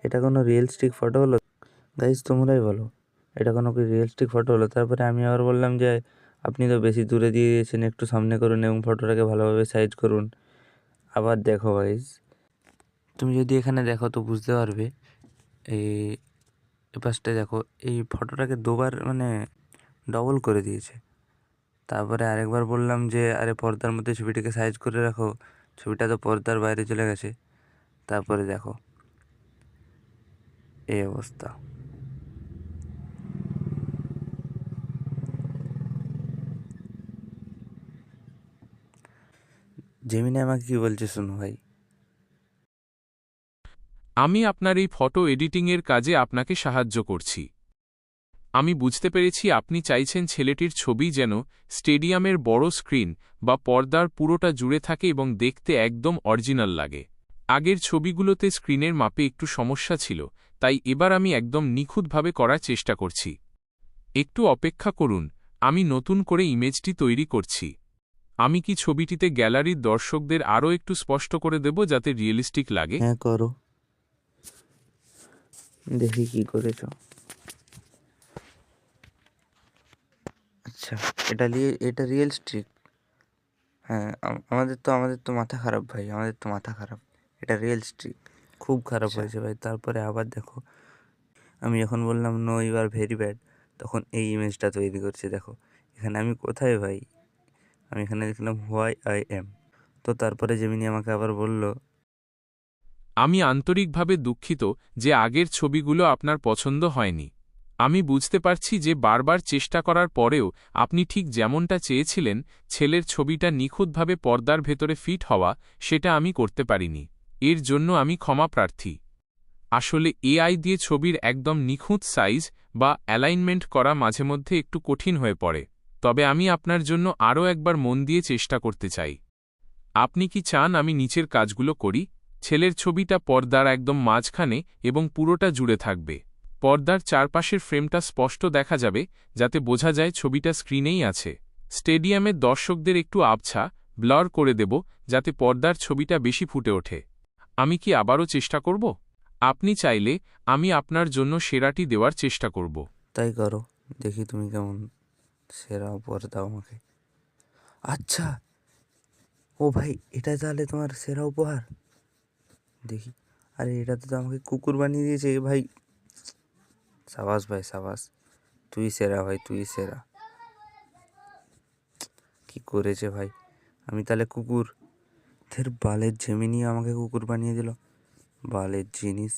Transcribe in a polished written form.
এটা কোনো realistic photo হলো? গাইস তোমরাই বলো, এটা কোনো কি রিয়েলিস্টিক ফটো হলো? তারপরে আমি আবার বললাম যে আপনি তো বেশি দূরে দিয়ে দিয়েছেন, একটু সামনে করুন এবং ফটোটাকে ভালোভাবে সাইজ করুন। আবার দেখো গাইস, তুমি যদি এখানে দেখো তো বুঝতে পারবে। এই পাশটায় দেখো, এই ফটোটাকে দুবার মানে ডবল করে দিয়েছে। তারপরে আরেকবার বললাম যে আরে পর্দার মধ্যে ছবিটাকে সাইজ করে রাখো, ছবিটা তো পর্দার বাইরে চলে গেছে। তারপরে দেখো এই অবস্থা। জেমিনি আমাকে কি বলছে শোনো ভাই। আমি আপনার এই ফটো এডিটিংয়ের কাজে আপনাকে সাহায্য করছি। আমি বুঝতে পেরেছি আপনি চাইছেন ছেলেটির ছবি যেন স্টেডিয়ামের বড় স্ক্রিন বা পর্দার পুরোটা জুড়ে থাকে এবং দেখতে একদম অরিজিনাল লাগে। আগের ছবিগুলোতে স্ক্রিনের মাপে একটু সমস্যা ছিল, তাই এবার আমি একদম নিখুঁতভাবে করার চেষ্টা করছি। একটু অপেক্ষা করুন, আমি নতুন করে ইমেজটি তৈরি করছি। আমি কি ছবিটিতে গ্যালারির দর্শকদের আরও একটু স্পষ্ট করে দেব যাতে রিয়েলিস্টিক লাগে? হ্যাঁ করো, দেখি কি করেছো। আচ্ছা, এটা রিয়েলিস্টিক। হ্যাঁ, আমাদের তো মাথা খারাপ ভাই, আমাদের তো মাথা খারাপ। এটা রিয়েলিস্টিক, খুব খারাপ হয়েছে ভাই। তারপরে আবার দেখো, আমি যখন বললাম no you are very bad, তখন এই ইমেজটা তৈরি করছে। দেখো এখানে আমি কোথায় ভাই, আমি এখানে দেখলাম হোয়াই আই এম। তো তারপরে জেমিনি আমাকে আবার বলল, আমি আন্তরিকভাবে দুঃখিত যে আগের ছবিগুলো আপনার পছন্দ হয়নি। আমি বুঝতে পারছি যে বারবার চেষ্টা করার পরেও আপনি ঠিক যেমনটা চেয়েছিলেন, ছেলের ছবিটা নিখুঁতভাবে পর্দার ভেতরে ফিট হওয়া, সেটা আমি করতে পারিনি। এর জন্য আমি ক্ষমা প্রার্থী। আসলে এআই দিয়ে ছবির একদম নিখুঁত সাইজ বা অ্যালাইনমেন্ট করা মাঝেমধ্যে একটু কঠিন হয়ে পড়ে। তবে আমি আপনার জন্য আরও একবার মন দিয়ে চেষ্টা করতে চাই। আপনি কি চান আমি নিচের কাজগুলো করি? ছেলের ছবিটা পর্দার একদম মাঝখানে এবং পুরোটা জুড়ে থাকবে। পর্দার চারপাশের ফ্রেমটা স্পষ্ট দেখা যাবে, যাতে বোঝা যায় ছবিটা স্ক্রিনেই আছে। স্টেডিয়ামের দর্শকদের একটু আবছা, ব্লার করে দেব, যাতে পর্দার ছবিটা বেশি ফুটে ওঠে। আমি কি আবারও চেষ্টা করব? আপনি চাইলে আমি আপনার জন্য সেরাটি দেওয়ার চেষ্টা করব। তাই করো, দেখি তুমি কেমন সেরা উপহার দাও আমাকে। আচ্ছা, ও ভাই, এটা তাহলে তোমার সেরা উপহার? দেখি, আরে এটা তো আমাকে কুকুর বানিয়ে দিয়েছে এ ভাই। সাবাস ভাই সাবাস, তুই সেরা ভাই, তুই সেরা। কি করেছে ভাই, আমি তাহলে কুকুর? ধের বালের, জেমিনি আমাকে কুকুর বানিয়ে দিল, বালের জিনিস।